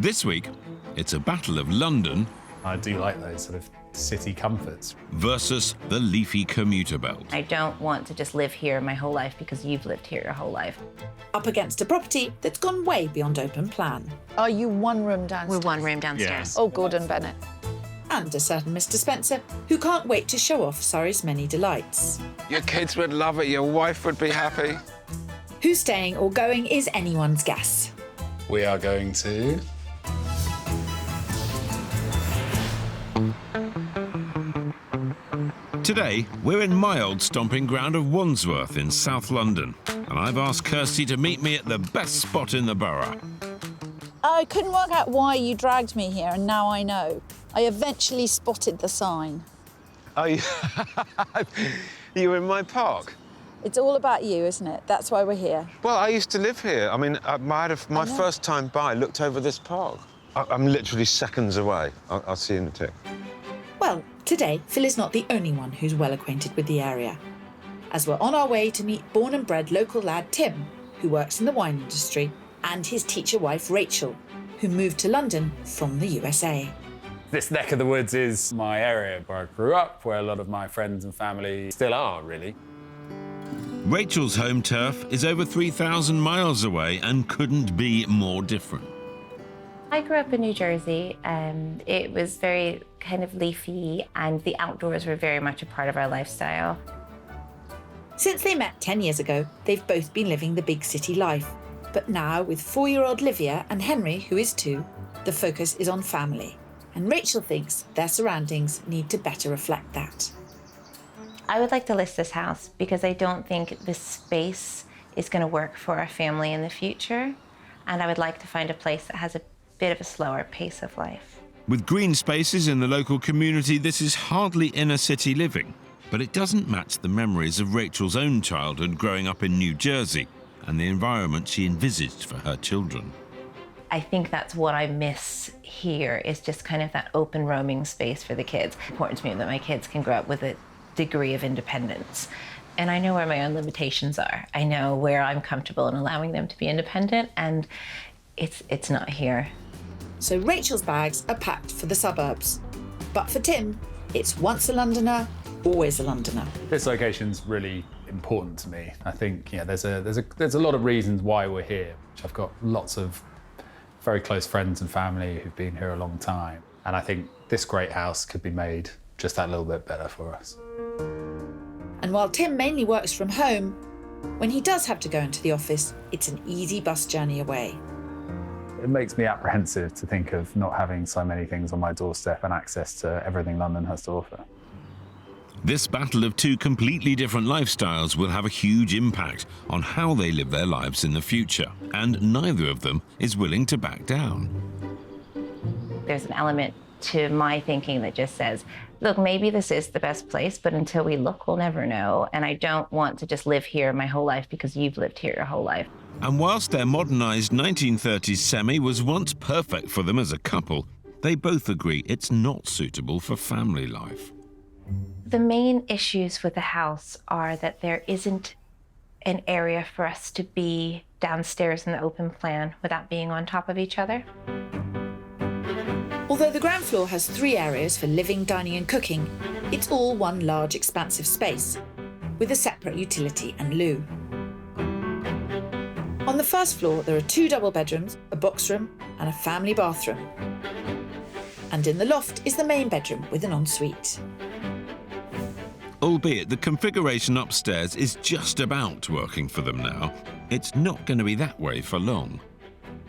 This week, it's a battle of London I do like those sort of city comforts. versus the leafy commuter belt. I don't want to just live here my whole life because you've lived here your whole life. Up against a property that's gone way beyond open plan. Are you one room downstairs? We're one room downstairs. Yes. Oh, Gordon Bennett. And a certain Mr. Spencer, who can't wait to show off Surrey's many delights. Your kids would love it, your wife would be happy. Who's staying or going is anyone's guess. We are going to... Today, we're in my old stomping ground of Wandsworth in South London, and I've asked Kirsty to meet me at the best spot in the borough. I couldn't work out why you dragged me here, and now I know. I eventually spotted the sign. Oh, you were in my park? It's all about you, isn't it? That's why we're here. Well, I used to live here. I mean, my first time by looked over this park. I'm literally seconds away. I'll see you in a tick. Well, today, Phil is not the only one who's well acquainted with the area, as we're on our way to meet born and bred local lad Tim, who works in the wine industry, and his teacher wife Rachel, who moved to London from the USA. This neck of the woods is my area where I grew up, where a lot of my friends and family still are, really. Rachel's home turf is over 3,000 miles away and couldn't be more different. I grew up in New Jersey. It was very kind of leafy, and the outdoors were very much a part of our lifestyle. Since they met 10 years ago, they've both been living the big city life. But now, with 4-year-old Livia and Henry, who is 2, the focus is on family. And Rachel thinks their surroundings need to better reflect that. I would like to list this house because I don't think this space is going to work for our family in the future. And I would like to find a place that has a bit of a slower pace of life. With green spaces in the local community, this is hardly inner city living, but it doesn't match the memories of Rachel's own childhood growing up in New Jersey and the environment she envisaged for her children. I think that's what I miss here, is just kind of that open roaming space for the kids. It's important to me that my kids can grow up with a degree of independence. And I know where my own limitations are. I know where I'm comfortable in allowing them to be independent, and it's not here. So Rachel's bags are packed for the suburbs. But for Tim, it's once a Londoner, always a Londoner. This location's really important to me. I think there's a lot of reasons why we're here. I've got lots of very close friends and family who've been here a long time, and I think this great house could be made just that little bit better for us. And while Tim mainly works from home, when he does have to go into the office, it's an easy bus journey away. It makes me apprehensive to think of not having so many things on my doorstep and access to everything London has to offer. This battle of 2 completely different lifestyles will have a huge impact on how they live their lives in the future, and neither of them is willing to back down. There's an element to my thinking that just says, look, maybe this is the best place, but until we look, we'll never know. And I don't want to just live here my whole life because you've lived here your whole life. And whilst their modernised 1930s semi was once perfect for them as a couple, they both agree it's not suitable for family life. The main issues with the house are that there isn't an area for us to be downstairs in the open plan without being on top of each other. Although the ground floor has 3 areas for living, dining and cooking, it's all one large expansive space, with a separate utility and loo. On the first floor, there are 2 double bedrooms, a box room and a family bathroom. And in the loft is the main bedroom with an ensuite. Albeit the configuration upstairs is just about working for them now, it's not going to be that way for long.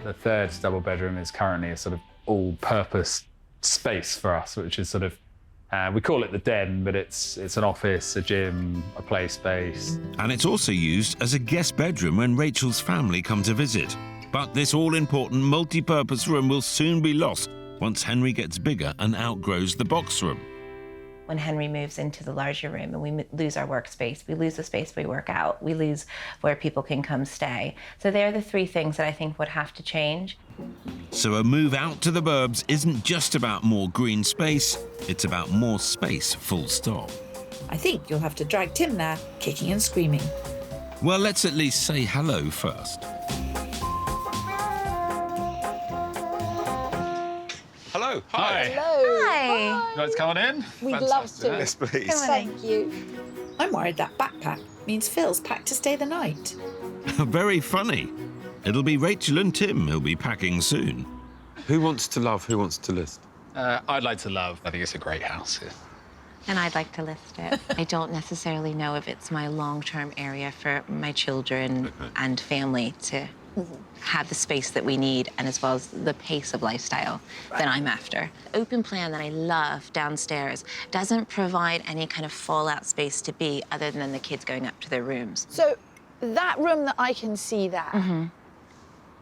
The third double bedroom is currently a sort of all-purpose space for us, which is sort of, we call it the den, but it's an office, a gym, a play space. And it's also used as a guest bedroom when Rachel's family come to visit. But this all-important multi-purpose room will soon be lost once Henry gets bigger and outgrows the box room. When Henry moves into the larger room and we lose our workspace, we lose the space we work out, we lose where people can come stay. So they're the 3 things that I think would have to change. So a move out to the burbs isn't just about more green space, it's about more space, full stop. I think you'll have to drag Tim there, kicking and screaming. Well, let's at least say hello first. Hello. Hi. Hello. Hi. You guys coming in? We'd love to. Yes, please. Come on. Thank you. I'm worried that backpack means Phil's packed to stay the night. Very funny. It'll be Rachel and Tim who'll be packing soon. Who wants to love? Who wants to list? I'd like to love. I think it's a great house here. And I'd like to list it. I don't necessarily know if it's my long-term area for my children and family to have the space that we need and as well as the pace of lifestyle that I'm after. Open plan that I love downstairs doesn't provide any kind of fallout space to be other than the kids going up to their rooms. So that room that I can see there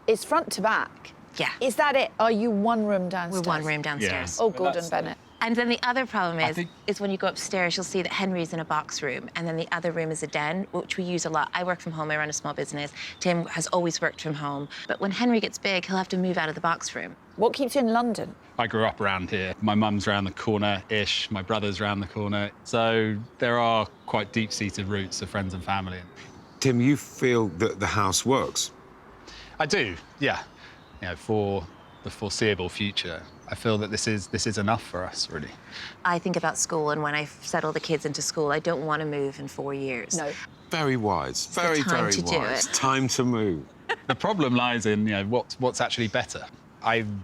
is front to back. Yeah. Is that it? Are you one room downstairs? We're one room downstairs. Oh, Gordon Bennett. And then the other problem think- is when you go upstairs, you'll see that Henry's in a box room, and then the other room is a den, which we use a lot. I work from home, I run a small business. Tim has always worked from home. But when Henry gets big, he'll have to move out of the box room. What keeps you in London? I grew up around here. My mum's round the corner-ish, my brother's round the corner. So there are quite deep-seated roots of friends and family. Tim, you feel that the house works? I do, yeah. You know, for the foreseeable future, I feel that this is enough for us, really. I think about school, and when I settle the kids into school, I don't want to move in 4 years. No. Very wise. Very, time very to do wise. it. Time to move. The problem lies in, what's actually better. I'm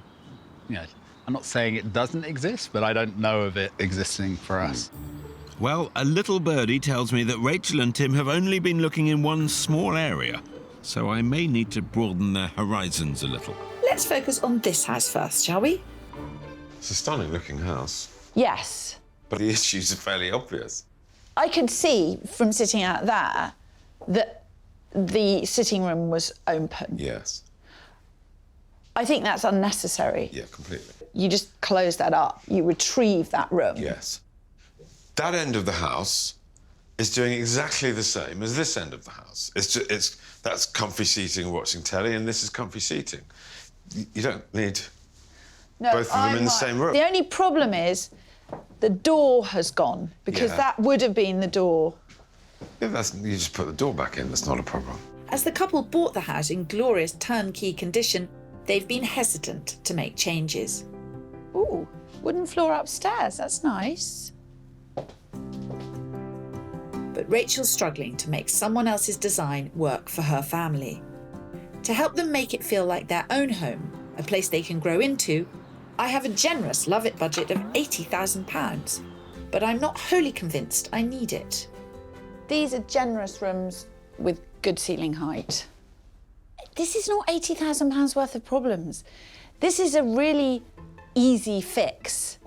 not saying it doesn't exist, but I don't know of it existing for us. Well, a little birdie tells me that Rachel and Tim have only been looking in one small area, so I may need to broaden their horizons a little. Let's focus on this house first, shall we? It's a stunning looking house, Yes. but the issues are fairly obvious. I could see from sitting out there that the sitting room was open. Yes. I think that's unnecessary. Yeah, completely. You just close that up. You retrieve that room. Yes. That end of the house is doing exactly the same as this end of the house. That's comfy seating and watching telly, and this is comfy seating. You don't need both of them in the same room. The only problem is the door has gone, because Yeah. that would have been the door. Yeah, you just put the door back in, that's not a problem. As the couple bought the house in glorious turnkey condition, they've been hesitant to make changes. Ooh, wooden floor upstairs. That's nice. But Rachel's struggling to make someone else's design work for her family. To help them make it feel like their own home, a place they can grow into, I have a generous Love It budget of £80,000, but I'm not wholly convinced I need it. These are generous rooms with good ceiling height. This is not £80,000 worth of problems. This is a really easy fix.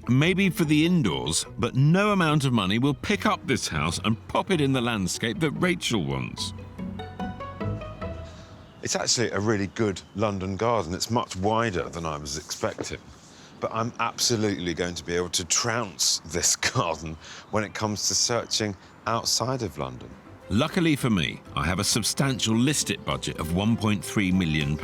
Maybe for the indoors, but no amount of money will pick up this house and pop it in the landscape that Rachel wants. It's actually a really good London garden. It's much wider than I was expecting. But I'm absolutely going to be able to trounce this garden when it comes to searching outside of London. Luckily for me, I have a substantial list-it budget of £1.3 million.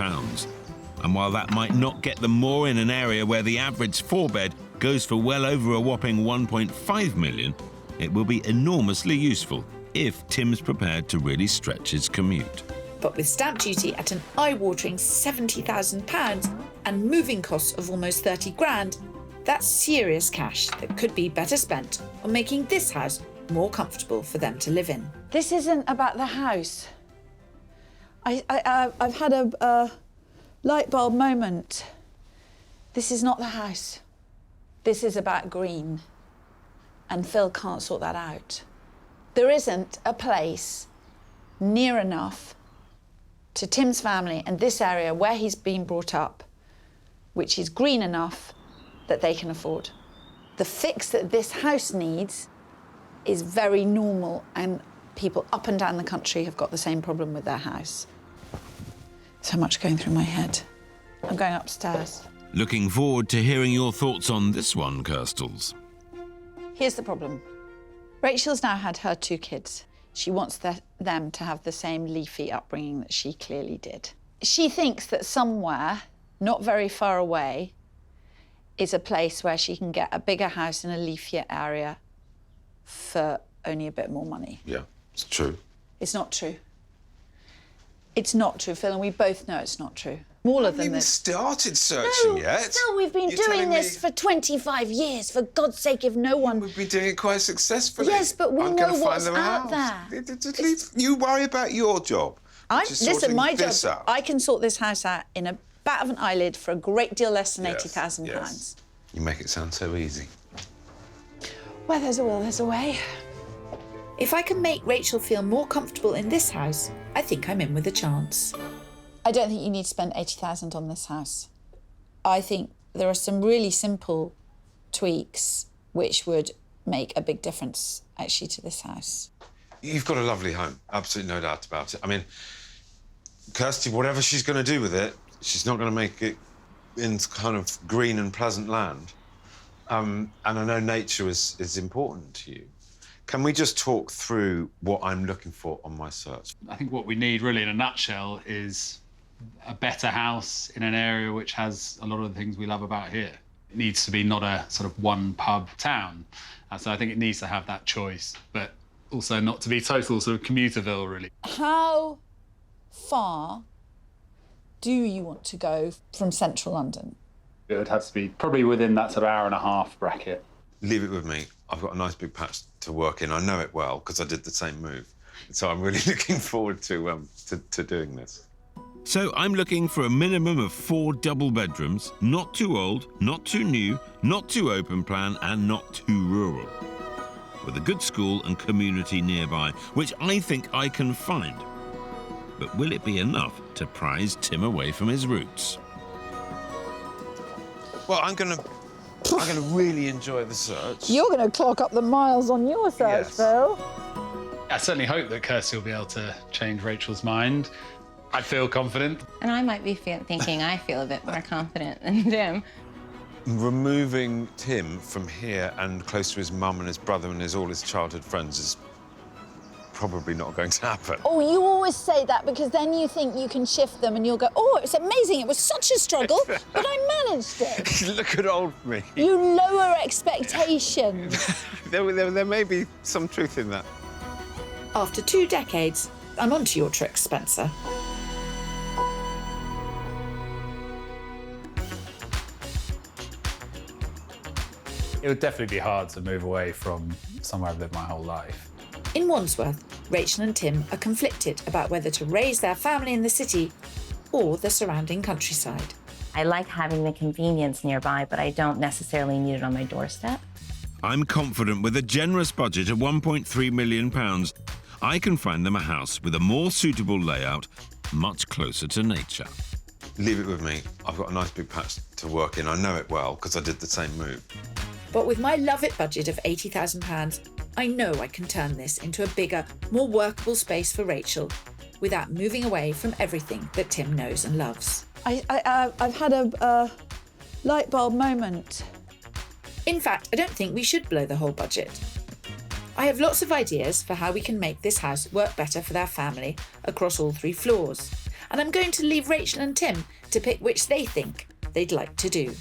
And while that might not get them more in an area where the average 4-bed goes for well over a whopping 1.5 million, it will be enormously useful if Tim's prepared to really stretch his commute. But with stamp duty at an eye-watering £70,000 and moving costs of almost 30 grand, that's serious cash that could be better spent on making this house more comfortable for them to live in. This isn't about the house. I've had a light bulb moment. This is not the house. This is about green. And Phil can't sort that out. There isn't a place near enough to Tim's family and this area where he's been brought up, which is green enough that they can afford. The fix that this house needs is very normal, and people up and down the country have got the same problem with their house. So much going through my head. I'm going upstairs. Looking forward to hearing your thoughts on this one, Kirstles. Here's the problem. Rachel's now had her 2 kids. She wants them to have the same leafy upbringing that she clearly did. She thinks that somewhere, not very far away, is a place where she can get a bigger house in a leafier area for only a bit more money. Yeah, it's true. It's not true. It's not true, Phil, and we both know it's not true. smaller I than haven't even this. started searching yet. No, we've been You're doing telling this me- for 25 years. For God's sake, if no one... We've been doing it quite successfully. Yes, but we I'm know gonna what's find them a out house. there. You worry about your job. which is Listen, sorting my job, this out. I can sort this house out in a bat of an eyelid for a great deal less than Yes, £80,000. yes. You make it sound so easy. Where there's a will, there's a way. If I can make Rachel feel more comfortable in this house, I think I'm in with a chance. I don't think you need to spend £80,000 on this house. I think there are some really simple tweaks which would make a big difference, actually, to this house. You've got a lovely home, absolutely no doubt about it. I mean, Kirsty, whatever she's going to do with it, she's not going to make it into kind of green and pleasant land. And I know nature is important to you. Can we just talk through what I'm looking for on my search? I think what we need, really, in a nutshell, is a better house in an area which has a lot of the things we love about here. It needs to be not a sort of one-pub town. So I think it needs to have that choice, but also not to be total sort of commuterville, really. How far do you want to go from central London? It would have to be probably within that sort of hour-and-a-half bracket. Leave it with me. I've got a nice big patch to work in. I know it well because I did the same move. So I'm really looking forward to doing this. So I'm looking for a minimum of 4 double bedrooms, not too old, not too new, not too open plan, and not too rural. With a good school and community nearby, which I think I can find. But will it be enough to prize Tim away from his roots? Well, I'm gonna really enjoy the search. You're going to clock up the miles on your search, Yes. Phil. I certainly hope that Kirsty will be able to change Rachel's mind. I feel confident. And I might be thinking I feel a bit more confident than Tim. Removing Tim from here and close to his mum and his brother and all his childhood friends is probably not going to happen. Oh, you always say that because then you think you can shift them and you'll go, oh, it's amazing, it was such a struggle, but I managed it. Look at old me. You lower expectations. There may be some truth in that. After 2 decades, I'm onto your tricks, Spencer. It would definitely be hard to move away from somewhere I've lived my whole life. In Wandsworth, Rachel and Tim are conflicted about whether to raise their family in the city or the surrounding countryside. I like having the convenience nearby, but I don't necessarily need it on my doorstep. I'm confident with a generous budget of £1.3 million, I can find them a house with a more suitable layout, much closer to nature. Leave it with me. I've got a nice big patch to work in. I know it well because I did the same move. But with my Love It budget of £80,000, I know I can turn this into a bigger, more workable space for Rachel without moving away from everything that Tim knows and loves. I've had a light bulb moment. In fact, I don't think we should blow the whole budget. I have lots of ideas for how we can make this house work better for their family across all 3 floors. And I'm going to leave Rachel and Tim to pick which they think they'd like to do.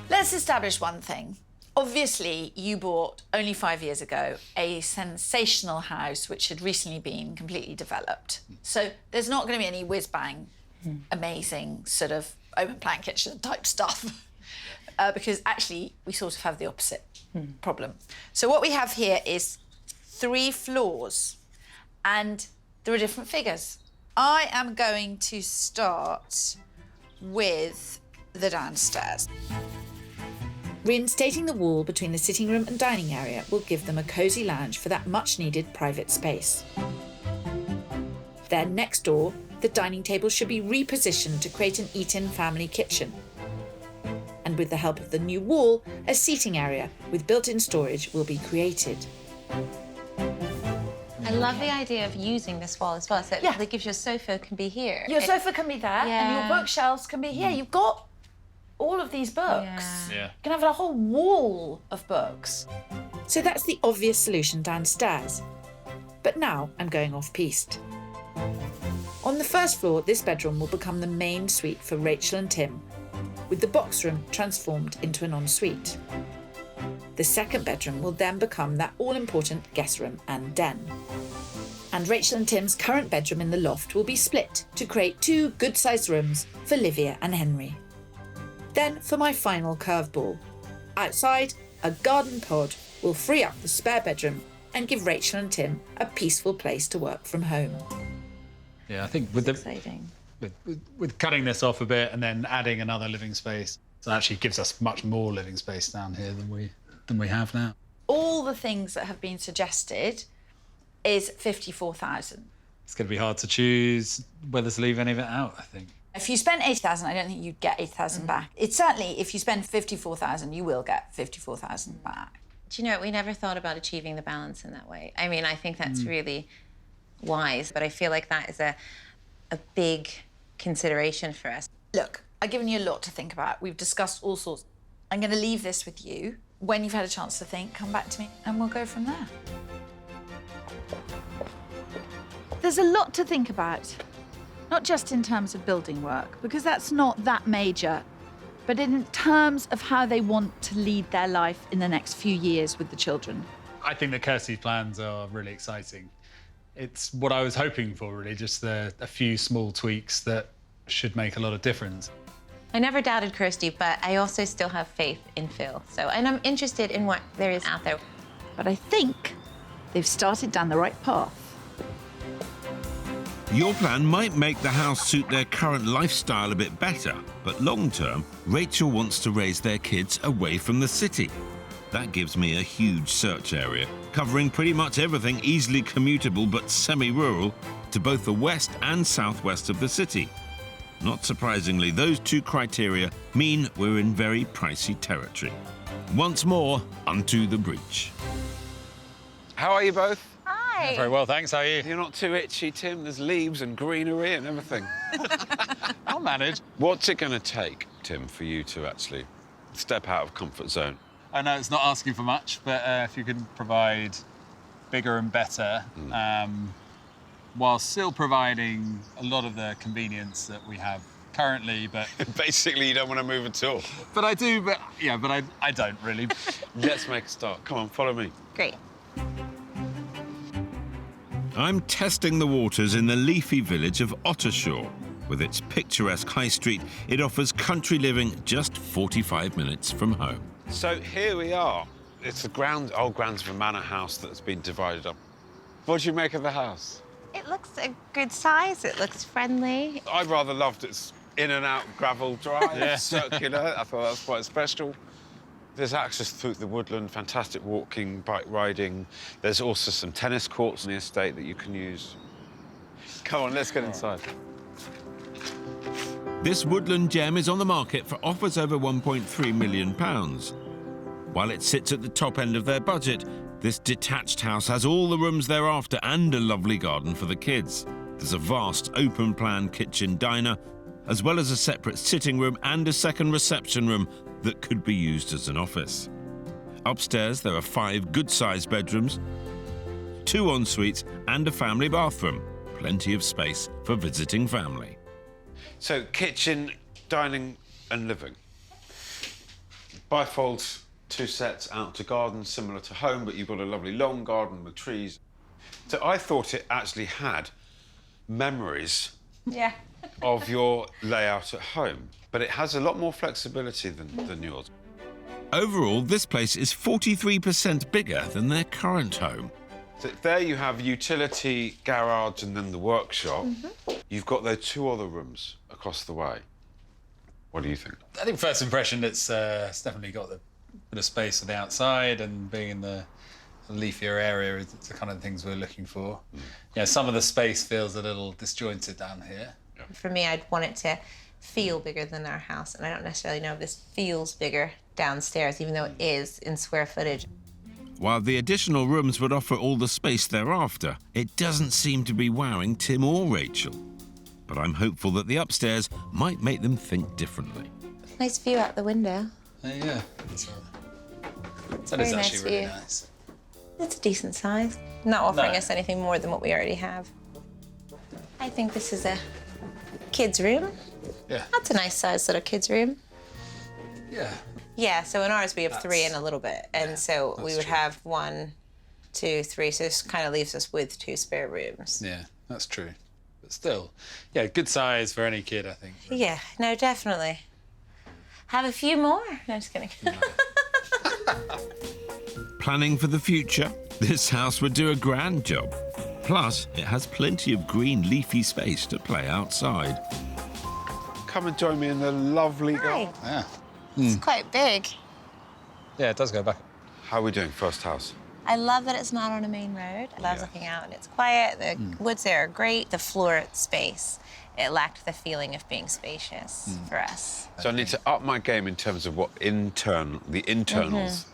Let's establish one thing. Obviously, you bought, only 5 years ago, a sensational house which had recently been completely developed. So there's not going to be any whiz-bang, amazing sort of open plan kitchen type stuff. Because actually, we sort of have the opposite problem. So what we have here is 3 floors, and there are different figures. I am going to start with the downstairs. Reinstating the wall between the sitting room and dining area will give them a cosy lounge for that much-needed private space. Then next door, the dining table should be repositioned to create an eat-in family kitchen. And with the help of the new wall, a seating area with built-in storage will be created. I love the idea of using this wall as well, so Yeah. it gives your sofa can be here. Your sofa can be there, and Yeah. your bookshelves can be here. You've got all of these books. Yeah. Yeah. You can have a whole wall of books. So that's the obvious solution downstairs. But now I'm going off-piste. On the first floor, this bedroom will become the main suite for Rachel and Tim, with the box room transformed into an ensuite. The second bedroom will then become that all-important guest room and den. And Rachel and Tim's current bedroom in the loft will be split to create 2 good-sized rooms for Livia and Henry. Then for my final curveball. Outside, a garden pod will free up the spare bedroom and give Rachel and Tim a peaceful place to work from home. Yeah, I think with Exciting. with cutting this off a bit and then adding another living space, it actually gives us much more living space down here than we have now. All the things that have been suggested is 54,000. It's going to be hard to choose whether to leave any of it out, I think. If you spend 80,000, I don't think you'd get 80,000 back. It's certainly, if you spend 54,000, you will get 54,000 back. Do you know, we never thought about achieving the balance in that way. I mean, I think that's really wise, but I feel like that is a big consideration for us. Look, I've given you a lot to think about. We've discussed all sorts. I'm going to leave this with you. When you've had a chance to think, come back to me and we'll go from there. There's a lot to think about, not just in terms of building work, because that's not that major, but in terms of how they want to lead their life in the next few years with the children. I think that Kirsty's plans are really exciting. It's what I was hoping for, really, just a few small tweaks that should make a lot of difference. I never doubted Kirsty, but I also still have faith in Phil. And I'm interested in what there is out there. But I think they've started down the right path. Your plan might make the house suit their current lifestyle a bit better, but long term, Rachel wants to raise their kids away from the city. That gives me a huge search area, covering pretty much everything easily commutable but semi-rural to both the west and southwest of the city. Not surprisingly, those 2 criteria mean we're in very pricey territory. Once more, unto the breach. How are you both? Hi. Very well, thanks. How are you? You're not too itchy, Tim. There's leaves and greenery and everything. I'll manage. What's it going to take, Tim, for you to actually step out of comfort zone? I know it's not asking for much, but if you can provide bigger and better, while still providing a lot of the convenience that we have currently, but... Basically, you don't want to move at all. But I do, but I don't really. Let's make a start. Come on, follow me. Great. I'm testing the waters in the leafy village of Ottershaw. With its picturesque high street, it offers country living just 45 minutes from home. So here we are. It's the old grounds of a manor house that's been divided up. What do you make of the house? It looks a good size. It looks friendly. I rather loved its in and out gravel drive, circular. I thought that was quite special. There's access through the woodland, fantastic walking, bike riding. There's also some tennis courts on the estate that you can use. Come on, let's get inside. This woodland gem is on the market for offers over £1.3 million. While it sits at the top end of their budget, this detached house has all the rooms they're after and a lovely garden for the kids. There's a vast open-plan kitchen diner, as well as a separate sitting room and a second reception room that could be used as an office. Upstairs, there are 5 good-sized bedrooms, 2 en-suites and a family bathroom. Plenty of space for visiting family. So, kitchen, dining and living. Bifolds, 2 sets out to garden, similar to home, but you've got a lovely long garden with trees. So I thought it actually had memories of your layout at home, but it has a lot more flexibility than yours. Overall, this place is 43% bigger than their current home. So there you have utility, garage, and then the workshop. You've got those 2 other rooms across the way. What do you think? I think first impression, it's definitely got the bit of space on the outside, and being in the leafier area is the kind of things we're looking for. Yeah, some of the space feels a little disjointed down here. For me, I'd want it to feel bigger than our house, and I don't necessarily know if this feels bigger downstairs, even though it is in square footage. While the additional rooms would offer all the space thereafter, it doesn't seem to be wowing Tim or Rachel. But I'm hopeful that the upstairs might make them think differently. Nice view out the window. Yeah, that very is nice actually really view. nice. It's a decent size. Not offering No. us anything more than what we already have. I think this is a kid's room. Yeah. That's a nice size little kid's room. Yeah. Yeah, so in ours we have 3 and a little bit. And so we would true. have one 2, 3, so this kind of leaves us with 2 spare rooms. Yeah, that's true. But still, yeah, good size for any kid, I think. Yeah, no, definitely. Have a few more? No, just kidding. Planning for the future, this house would do a grand job. Plus, it has plenty of green, leafy space to play outside. Come and join me in the lovely Hi. garden. Yeah. It's quite big. Yeah, it does go back. How are we doing, first house? I love that it's not on a main road. I love looking out and it's quiet. The woods there are great. The floor space, it lacked the feeling of being spacious for us. So I need to up my game in terms of what the internals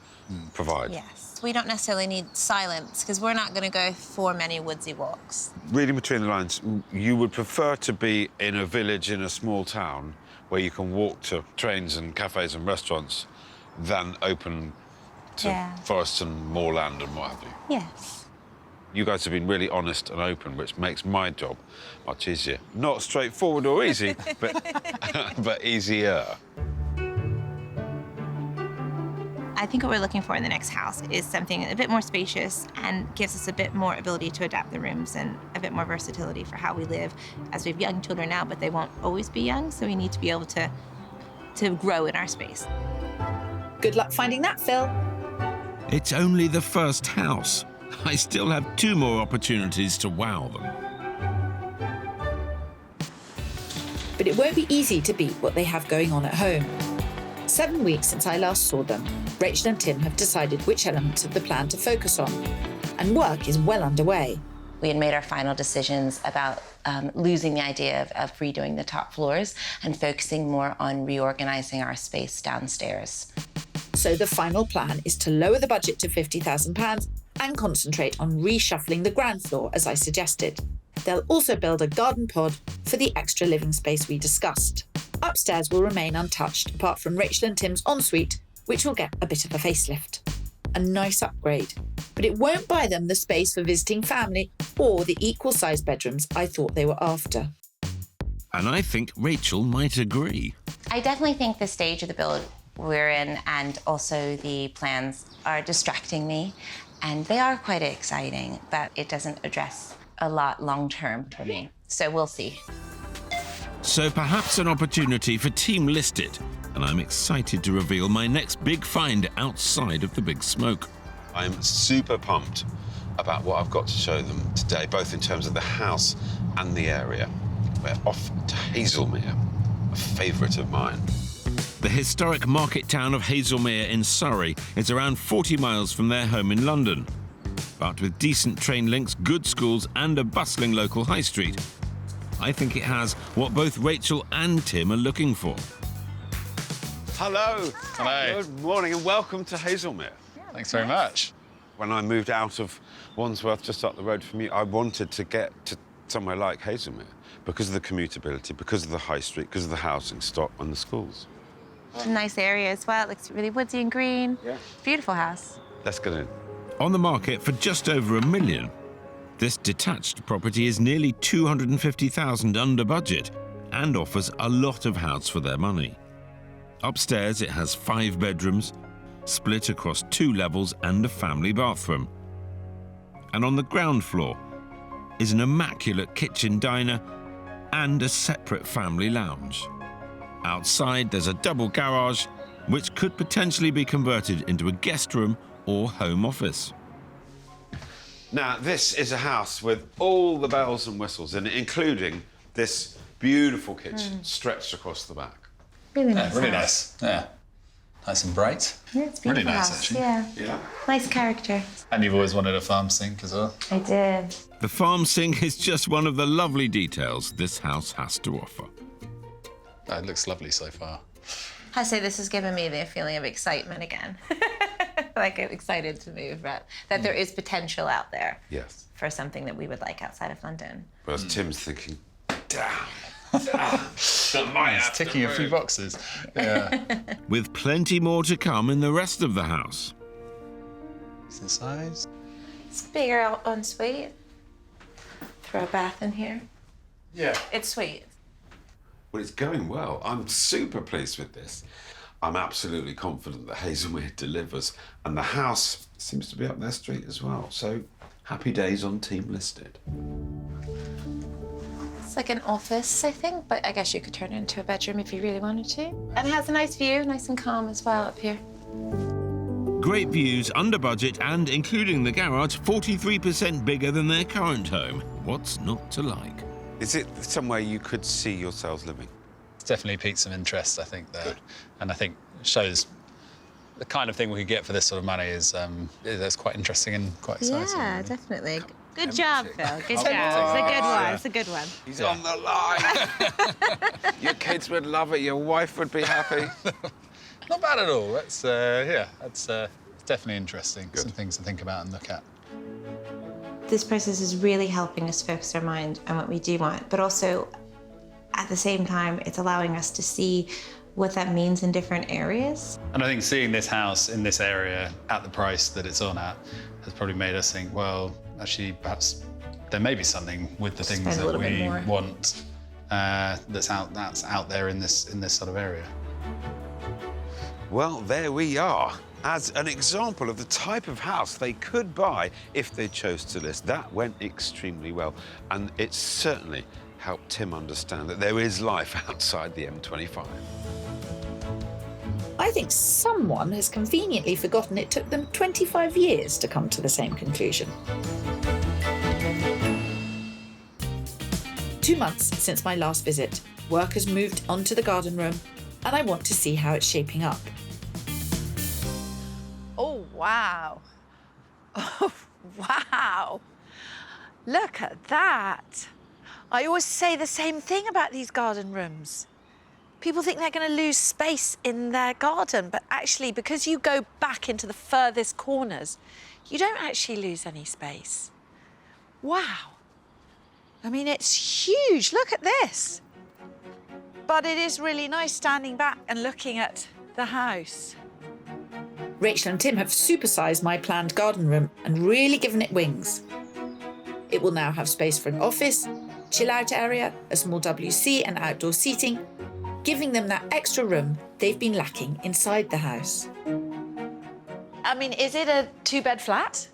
provide. Yes. We don't necessarily need silence because we're not going to go for many woodsy walks. Reading between the lines, you would prefer to be in a village in a small town where you can walk to trains and cafes and restaurants than open to forests and moorland and what have you. Yes. You guys have been really honest and open, which makes my job much easier. Not straightforward or easy, but easier. I think what we're looking for in the next house is something a bit more spacious and gives us a bit more ability to adapt the rooms and a bit more versatility for how we live. As we have young children now, but they won't always be young, so we need to be able to grow in our space. Good luck finding that, Phil. It's only the first house. I still have 2 more opportunities to wow them. But it won't be easy to beat what they have going on at home. 7 weeks since I last saw them, Rachel and Tim have decided which elements of the plan to focus on, and work is well underway. We had made our final decisions about losing the idea of redoing the top floors and focusing more on reorganizing our space downstairs. So the final plan is to lower the budget to £50,000 and concentrate on reshuffling the ground floor, as I suggested. They'll also build a garden pod for the extra living space we discussed. Upstairs will remain untouched, apart from Rachel and Tim's ensuite, which will get a bit of a facelift. A nice upgrade, but it won't buy them the space for visiting family or the equal-sized bedrooms I thought they were after. And I think Rachel might agree. I definitely think the stage of the build we're in and also the plans are distracting me, and they are quite exciting, but it doesn't address a lot long-term for me. So we'll see. So perhaps an opportunity for Team Listed, and I'm excited to reveal my next big find outside of the big smoke. I'm super pumped about what I've got to show them today, both in terms of the house and the area. We're off to Hazelmere, a favourite of mine. The historic market town of Hazelmere in Surrey is around 40 miles from their home in London. But with decent train links, good schools and a bustling local high street, I think it has what both Rachel and Tim are looking for. Hello. Hello. Good morning and welcome to Hazelmere. Thanks very much. When I moved out of Wandsworth, just up the road from you, I wanted to get to somewhere like Hazelmere because of the commutability, because of the high street, because of the housing stock and the schools. It's a nice area as well. It looks really woodsy and green. Yeah. Beautiful house. Let's get in. On the market for just over £1 million, this detached property is nearly $250,000 under budget and offers a lot of house for their money. Upstairs, it has 5 bedrooms, split across 2 levels and a family bathroom. And on the ground floor is an immaculate kitchen diner and a separate family lounge. Outside, there's a double garage, which could potentially be converted into a guest room or home office. Now, this is a house with all the bells and whistles in it, including this beautiful kitchen stretched across the back. Really Yeah, nice. really house. nice. Yeah. Nice and bright. Yeah, it's a beautiful Really nice, house. actually. Yeah. Yeah. Nice character. And you've always wanted a farm sink as well. I did. The farm sink is just one of the lovely details this house has to offer. It looks lovely so far. I say this has given me the feeling of excitement again. Like I'm excited to move, but that there is potential out there Yes. for something that we would like outside of London. Whereas Tim's thinking, damn. It's ticking a few boxes. Yeah. With plenty more to come in the rest of the house. Decent size. It's bigger ensuite. Throw a bath in here. Yeah. It's sweet. Well, it's going well. I'm super pleased with this. I'm absolutely confident that Hazelmere delivers, and the house seems to be up their street as well. So happy days on Team Listed. It's like an office, I think, but I guess you could turn it into a bedroom if you really wanted to. And it has a nice view, nice and calm as well up here. Great views, under budget, and including the garage, 43% bigger than their current home. What's not to like? Is it somewhere you could see yourselves living? It's definitely piqued some interest, I think, there. Good. And I think shows the kind of thing we could get for this sort of money is that's quite interesting and quite exciting. Yeah, definitely. Good job, Phil. Good job. It's a good one. It's a good one. He's on the line. Your kids would love it. Your wife would be happy. Not bad at all. That's it's definitely interesting. Good. Some things to think about and look at. This process is really helping us focus our mind on what we do want, but also at the same time, it's allowing us to see what that means in different areas. And I think seeing this house in this area at the price that it's on at has probably made us think, well, actually, perhaps there may be something with the things that we want that's out there in this sort of area. Well, there we are. As an example of the type of house they could buy if they chose to list. That went extremely well. And it certainly helped Tim understand that there is life outside the M25. I think someone has conveniently forgotten it took them 25 years to come to the same conclusion. 2 months since my last visit, work has moved onto the garden room, and I want to see how it's shaping up. Oh, wow. Oh, wow. Look at that. I always say the same thing about these garden rooms. People think they're going to lose space in their garden, but actually, because you go back into the furthest corners, you don't actually lose any space. Wow. I mean, it's huge. Look at this. But it is really nice standing back and looking at the house. Rachel and Tim have supersized my planned garden room and really given it wings. It will now have space for an office, chill-out area, a small WC and outdoor seating, giving them that extra room they've been lacking inside the house. I mean, is it a 2-bed flat?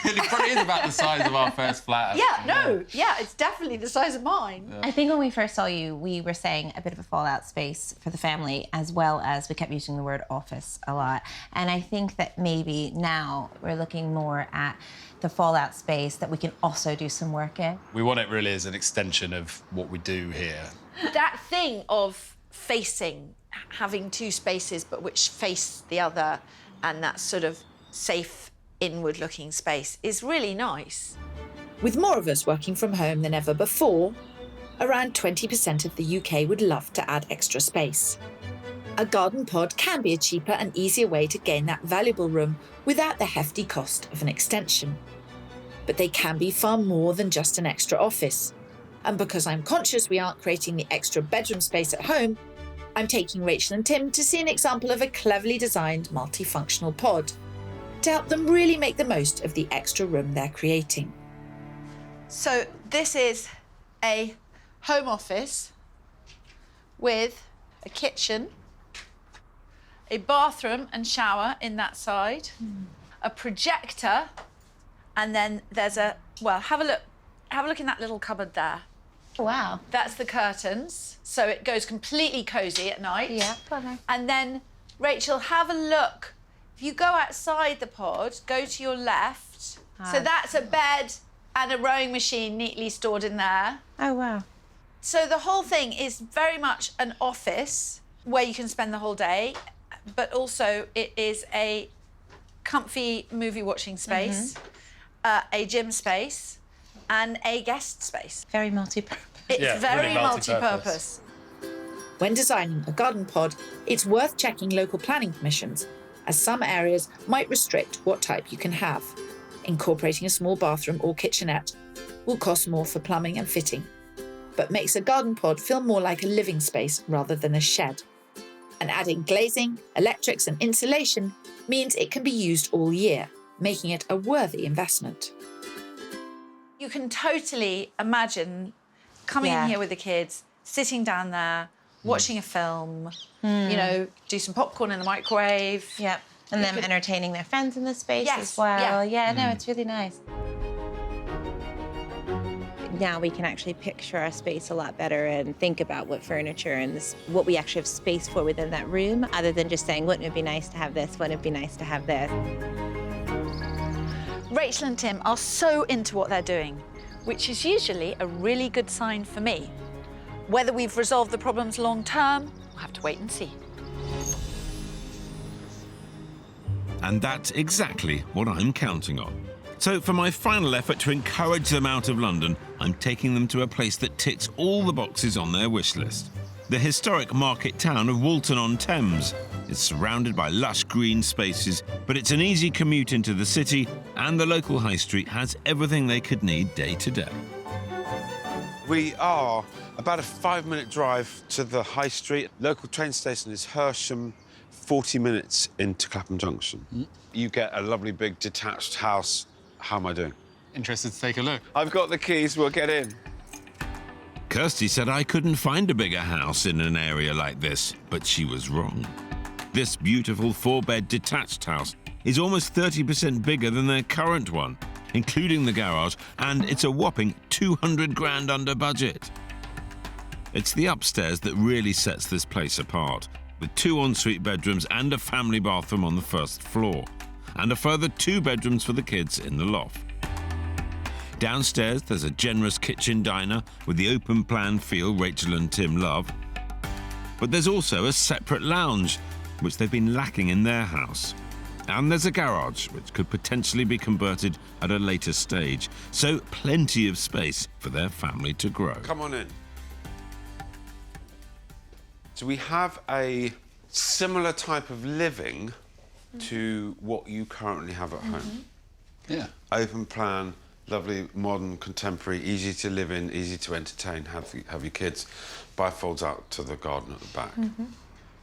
It probably is about the size of our first flat. Yeah, it's definitely the size of mine. Yeah. I think when we first saw you, we were saying a bit of a fallout space for the family, as well as we kept using the word office a lot. And I think that maybe now we're looking more at the fallout space that we can also do some work in. We want it really as an extension of what we do here. That thing of facing, having 2 spaces but which face the other, and that sort of safe inward-looking space is really nice. With more of us working from home than ever before, around 20% of the UK would love to add extra space. A garden pod can be a cheaper and easier way to gain that valuable room without the hefty cost of an extension. But they can be far more than just an extra office. And because I'm conscious we aren't creating the extra bedroom space at home, I'm taking Rachel and Tim to see an example of a cleverly designed multifunctional pod to help them really make the most of the extra room they're creating. So this is a home office with a kitchen, a bathroom and shower in that side, a projector, and then there's have a look in that little cupboard there. Wow. That's the curtains, so it goes completely cosy at night. Yeah, clever. And then, Rachel, have a look. If you go outside the pod, go to your left. So that's a bed and a rowing machine neatly stored in there. Oh, wow. So the whole thing is very much an office where you can spend the whole day, but also it is a comfy movie watching space, a gym space, and a guest space. Very multi-purpose. It's very multi-purpose. When designing a garden pod, it's worth checking local planning permissions, as some areas might restrict what type you can have. Incorporating a small bathroom or kitchenette will cost more for plumbing and fitting, but makes a garden pod feel more like a living space rather than a shed. And adding glazing, electrics and insulation means it can be used all year, making it a worthy investment. You can totally imagine coming in here with the kids, sitting down there, watching a film, You know, do some popcorn in the microwave. Yep. And them entertaining their friends in the space Yes, as well. yeah. No, it's really nice. Now we can actually picture our space a lot better and think about what furniture and what we actually have space for within that room, other than just saying, wouldn't it be nice to have this? Wouldn't it be nice to have this? Rachel and Tim are so into what they're doing, which is usually a really good sign for me. Whether we've resolved the problems long term, we'll have to wait and see. And that's exactly what I'm counting on. So for my final effort to encourage them out of London, I'm taking them to a place that ticks all the boxes on their wish list. The historic market town of Walton-on-Thames is surrounded by lush green spaces, but it's an easy commute into the city, and the local high street has everything they could need day to day. We are about a 5-minute drive to the high street. Local train station is Hersham, 40 minutes into Clapham Junction. You get a lovely big detached house. How am I doing? Interested to take a look. I've got the keys, we'll get in. Kirsty said I couldn't find a bigger house in an area like this, but she was wrong. This beautiful 4-bed detached house is almost 30% bigger than their current one, including the garage, and it's a whopping 200 grand under budget. It's the upstairs that really sets this place apart, with 2 ensuite bedrooms and a family bathroom on the first floor, and a further 2 bedrooms for the kids in the loft. Downstairs, there's a generous kitchen diner with the open plan feel Rachel and Tim love. But there's also a separate lounge, which they've been lacking in their house. And there's a garage, which could potentially be converted at a later stage. So plenty of space for their family to grow. Come on in. So we have a similar type of living to what you currently have at home. Yeah. Open plan, lovely, modern, contemporary, easy to live in, easy to entertain, have your kids. Bifolds out to the garden at the back.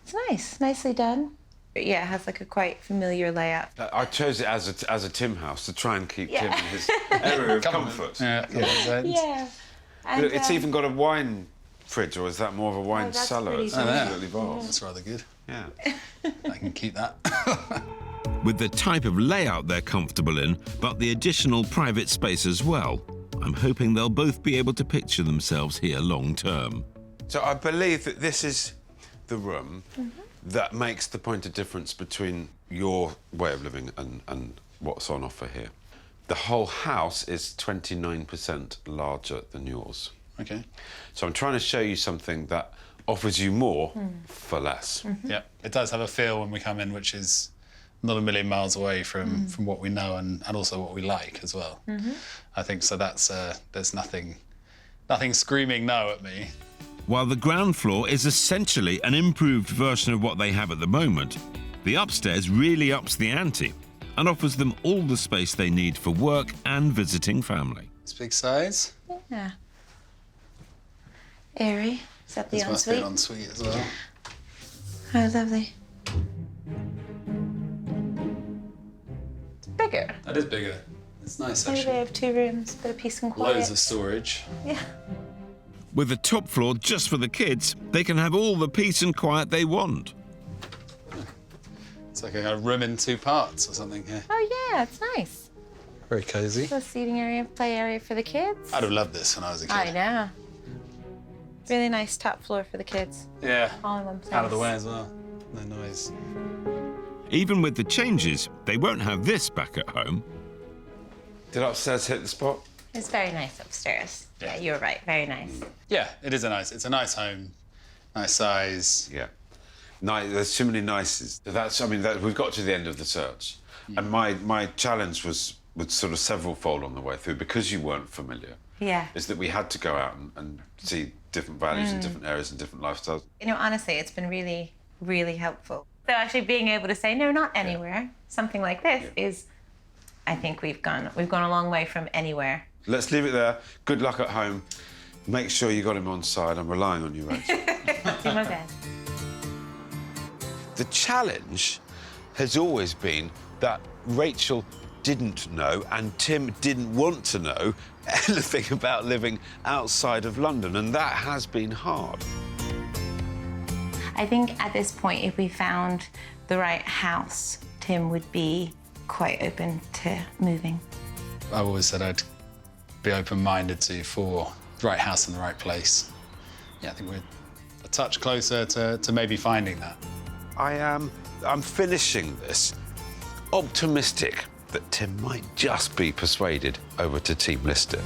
It's nice, nicely done. Yeah, it has like a quite familiar layout. I chose it as a Tim house to try and keep Tim in his area of comfort. Yeah. And, Look, it's even got a wine fridge, or is that more of a wine that's cellar? pretty It's cool. absolutely vast. That's rather good. Yeah. I can keep that. With the type of layout they're comfortable in, but the additional private space as well, I'm hoping they'll both be able to picture themselves here long term. So I believe that this is the room that makes the point of difference between your way of living and what's on offer here. The whole house is 29% larger than yours. Okay. So I'm trying to show you something that offers you more for less. Yeah, it does have a feel when we come in, which is not a million miles away from what we know and also what we like as well. I think so. That's there's nothing screaming no at me. While the ground floor is essentially an improved version of what they have at the moment, the upstairs really ups the ante and offers them all the space they need for work and visiting family. It's big size. Yeah. Airy. Is that the This must be an ensuite? ensuite as well. Oh, lovely. It's bigger. That is bigger. It's nice Maybe they actually. have 2 rooms, bit of peace and quiet. Loads of storage. Yeah. With the top floor just for the kids, they can have all the peace and quiet they want. It's like a kind of room in 2 parts or something here. Oh, yeah, it's nice. Very cosy. A seating area, play area for the kids. I'd have loved this when I was a kid. I know. Really nice top floor for the kids. Yeah. All in one place. Out of the way as well. No noise. Even with the changes, they won't have this back at home. Did upstairs hit the spot? It's very nice upstairs. Yeah, you were right. Very nice. Yeah, it's a nice home, nice size. Yeah. There's too many nices. We've got to the end of the search. And my challenge was sort of several-fold on the way through, because you weren't familiar. Yeah. Is that we had to go out and see different values in different areas and different lifestyles. You know, honestly, it's been really, really helpful. So actually being able to say, no, not anywhere, something like this is, I think we've gone a long way from anywhere. Let's leave it there. Good luck at home. Make sure you got him on side. I'm relying on you, Rachel. Do my best. The challenge has always been that Rachel didn't know and Tim didn't want to know anything about living outside of London, and that has been hard. I think at this point, if we found the right house, Tim would be quite open to moving. I always said I'd be open-minded for the right house in the right place. Yeah, I think we're a touch closer to maybe finding that. I'm finishing this optimistic that Tim might just be persuaded over to Team Lister.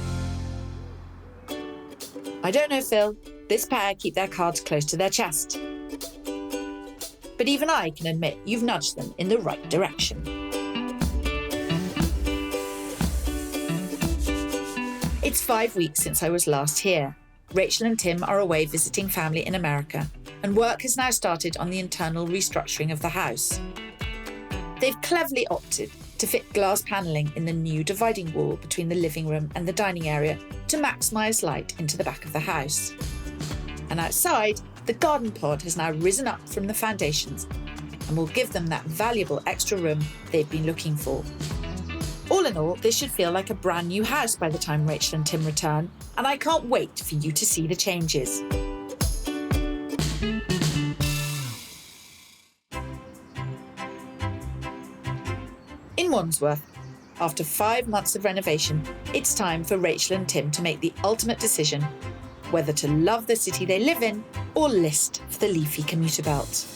I don't know, Phil. This pair keep their cards close to their chest. But even I can admit you've nudged them in the right direction. It's 5 weeks since I was last here. Rachel and Tim are away visiting family in America, and work has now started on the internal restructuring of the house. They've cleverly opted to fit glass panelling in the new dividing wall between the living room and the dining area to maximise light into the back of the house. And outside, the garden pod has now risen up from the foundations and will give them that valuable extra room they've been looking for. All in all, this should feel like a brand new house by the time Rachel and Tim return, and I can't wait for you to see the changes. In Wandsworth, after 5 months of renovation, it's time for Rachel and Tim to make the ultimate decision whether to love the city they live in or list for the leafy commuter belt.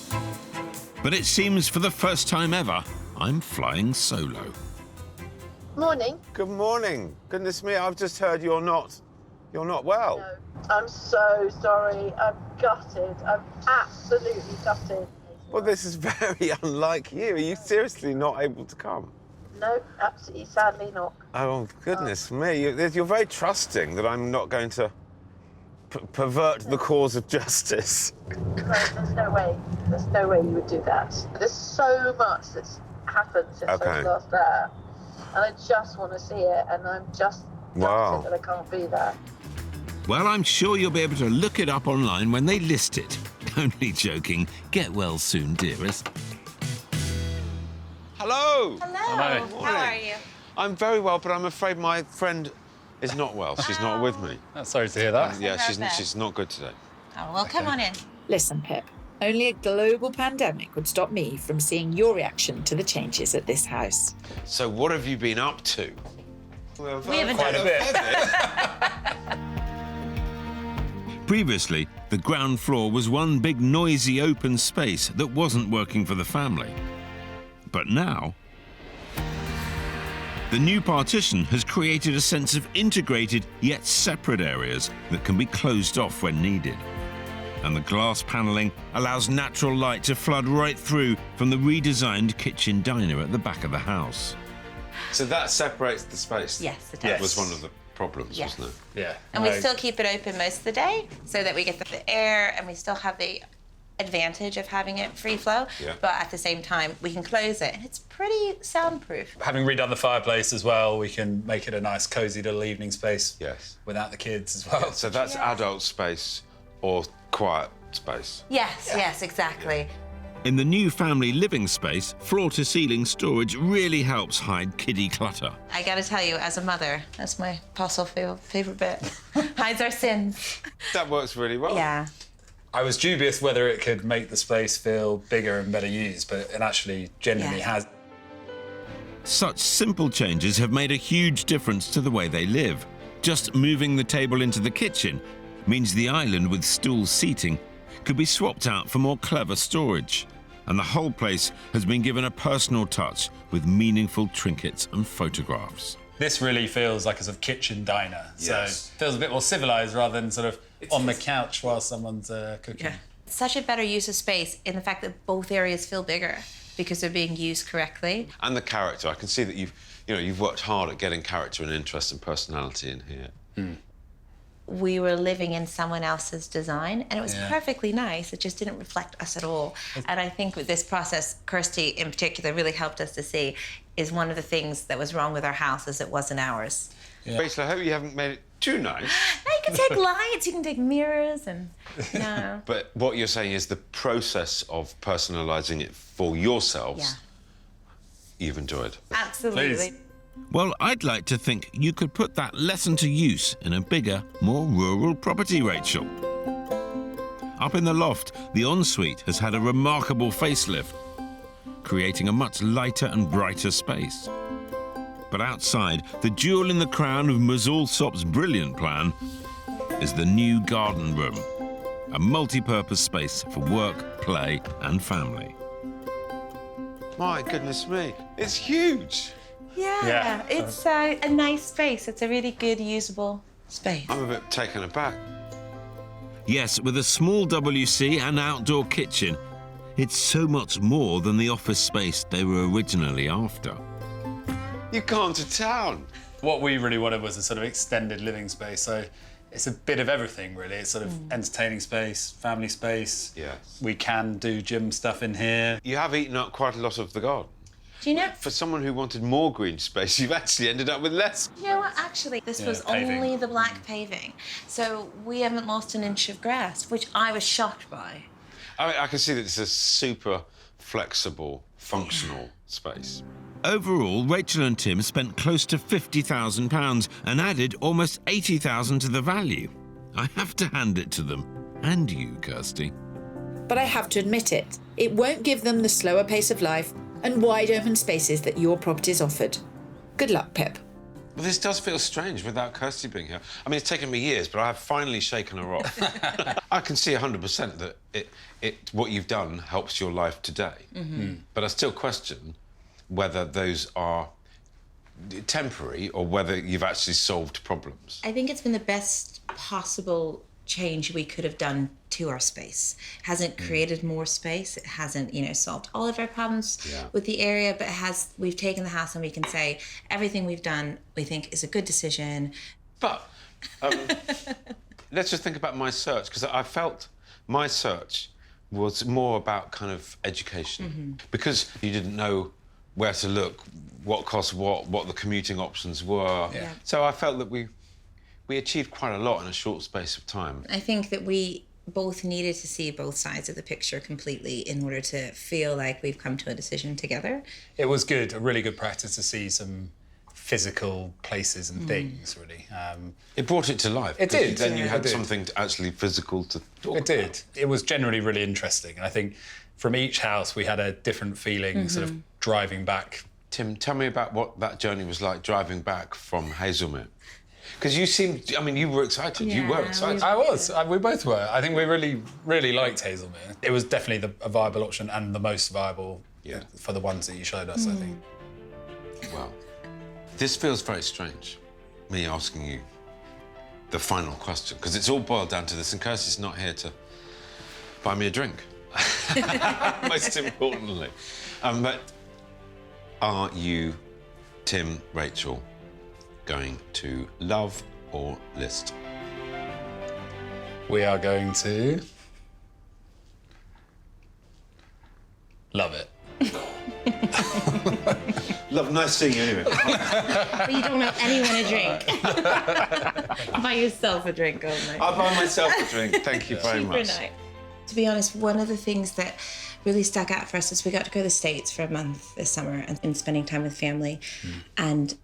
But it seems for the first time ever, I'm flying solo. Morning. Good morning. Goodness me, I've just heard you're not well. No, I'm so sorry. I'm gutted. I'm absolutely gutted. Well, this is very unlike you. Are you seriously not able to come? No, absolutely, sadly not. Oh, goodness me. You're very trusting that I'm not going to pervert the cause of justice. No, there's no way. There's no way you would do that. There's so much that's happened since I was last there. And I just want to see it, and I'm just gutted that I can't be there. Well, I'm sure you'll be able to look it up online when they list it. Only joking. Get well soon, dearest. Hello. Hello. How are you? I'm very well, but I'm afraid my friend is not well. She's not with me. Oh, sorry to hear that. Yeah, she's not good today. Oh, well, come on in. Listen, Pip, only a global pandemic would stop me from seeing your reaction to the changes at this house. So what have you been up to? We haven't Quite a bit. Previously, the ground floor was one big noisy open space that wasn't working for the family. But now, the new partition has created a sense of integrated yet separate areas that can be closed off when needed. And the glass panelling allows natural light to flood right through from the redesigned kitchen diner at the back of the house. So that separates the space? Yes, it does. That was one of the problems, Yes. wasn't it? Yeah. And we still keep it open most of the day so that we get the air, and we still have the advantage of having it free flow. Yeah. But at the same time, we can close it, and it's pretty soundproof. Having redone the fireplace as well, we can make it a nice, cosy little evening space. Yes. Without the kids as well. So that's adult space or quiet space? Yes, exactly. In the new family living space, floor-to-ceiling storage really helps hide kiddie clutter. I gotta tell you, as a mother, that's my possible favorite bit. Hides our sins. That works really well. Yeah. I was dubious whether it could make the space feel bigger and better used, but it actually genuinely has. Such simple changes have made a huge difference to the way they live. Just moving the table into the kitchen means the island with stool seating could be swapped out for more clever storage. And the whole place has been given a personal touch with meaningful trinkets and photographs. This really feels like a sort of kitchen diner. Yes. So it feels a bit more civilised rather than sort of on the couch while someone's cooking. Yeah. Such a better use of space in the fact that both areas feel bigger because they're being used correctly. And the character. I can see that you've worked hard at getting character and interest and personality in here. We were living in someone else's design, and it was perfectly nice. It just didn't reflect us at all. And I think with this process, Kirsty in particular really helped us to see is one of the things that was wrong with our house is it wasn't ours. Yeah. Rachel, I hope you haven't made it too nice. Now you can take lights, you can take mirrors, and no. But what you're saying is the process of personalising it for yourselves, you've enjoyed. Absolutely. Please. Well, I'd like to think you could put that lesson to use in a bigger, more rural property, Rachel. Up in the loft, the ensuite has had a remarkable facelift, creating a much lighter and brighter space. But outside, the jewel in the crown of Ms. Allsop's brilliant plan is the new garden room, a multi-purpose space for work, play and family. My goodness me, it's huge. Yeah. It's a nice space. It's a really good, usable space. I'm a bit taken aback. Yes, with a small WC and outdoor kitchen, it's so much more than the office space they were originally after. You've gone to town. What we really wanted was a sort of extended living space, so it's a bit of everything, really. It's sort of entertaining space, family space. Yes. We can do gym stuff in here. You have eaten up quite a lot of the garden. Do you know? For someone who wanted more green space, you've actually ended up with less. You know what, actually, this was paving. only the black paving. So we haven't lost an inch of grass, which I was shocked by. I can see that it's a super flexible, functional space. Overall, Rachel and Tim spent close to £50,000 and added almost £80,000 to the value. I have to hand it to them. And you, Kirsty. But I have to admit it won't give them the slower pace of life and wide open spaces that your property's offered. Good luck, Pip. Well, this does feel strange without Kirsty being here. I mean, it's taken me years, but I have finally shaken her off. I can see 100% that what you've done helps your life today. But I still question whether those are temporary or whether you've actually solved problems. I think it's been the best possible change we could have done to our space. It hasn't created more space. It hasn't, solved all of our problems with the area, but we've taken the house and we can say everything we've done we think is a good decision. But let's just think about my search, because I felt my search was more about kind of education. Because you didn't know where to look, what cost what the commuting options were. Yeah. So I felt that we achieved quite a lot in a short space of time. I think that we both needed to see both sides of the picture completely in order to feel like we've come to a decision together. It was good, a really good practice to see some physical places and things, really. It brought it to life. It did. Then you Yeah, had it did. something actually physical to talk It did. It was generally really interesting. And I think from each house we had a different feeling sort of driving back. Tim, tell me about what that journey was like driving back from Hazelmere. Because you seemed, you were excited. You were excited. I was. We both were. I think we really, really liked Hazelmere. It was definitely a viable option and the most viable for the ones that you showed us, I think. Well, this feels very strange, me asking you the final question, because it's all boiled down to this, and Kirsty's not here to buy me a drink, most importantly. But are you, Tim, Rachel, going to love or list? We are going to love it. Love, nice seeing you anyway. But you don't know anyone a drink. Buy yourself a drink only. I'll buy myself a drink. Thank you very much. Night. To be honest, one of the things that really stuck out for us is we got to go to the States for a month this summer and spending time with family. And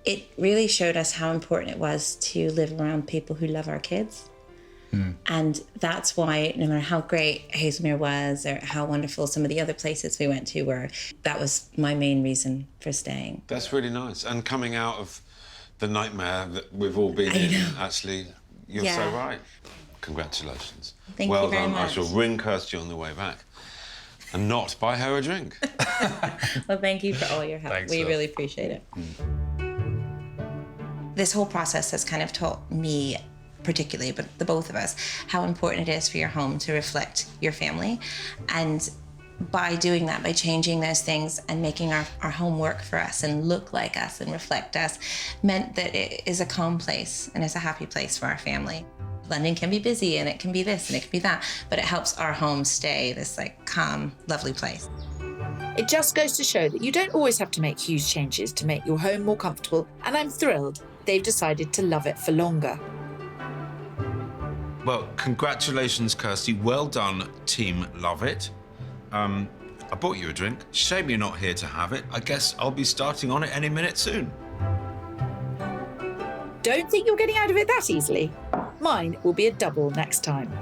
it really showed us how important it was to live around people who love our kids. And that's why no matter how great Hazelmere was or how wonderful some of the other places we went to were, that was my main reason for staying. That's really nice. And coming out of the nightmare that we've all been in, actually, you're so right. Congratulations. Thank well you very done. much. I shall ring Kirsty on the way back and not buy her a drink. Well, thank you for all your help. Thanks, we Phil. really appreciate it. This whole process has kind of taught me particularly, but the both of us, how important it is for your home to reflect your family. And by doing that, by changing those things and making our home work for us and look like us and reflect us, meant that it is a calm place and it's a happy place for our family. London can be busy and it can be this and it can be that, but it helps our home stay this calm, lovely place. It just goes to show that you don't always have to make huge changes to make your home more comfortable, and I'm thrilled they've decided to love it for longer. Well, congratulations, Kirsty. Well done, Team Love It. I bought you a drink. Shame you're not here to have it. I guess I'll be starting on it any minute soon. Don't think you're getting out of it that easily. Mine will be a double next time.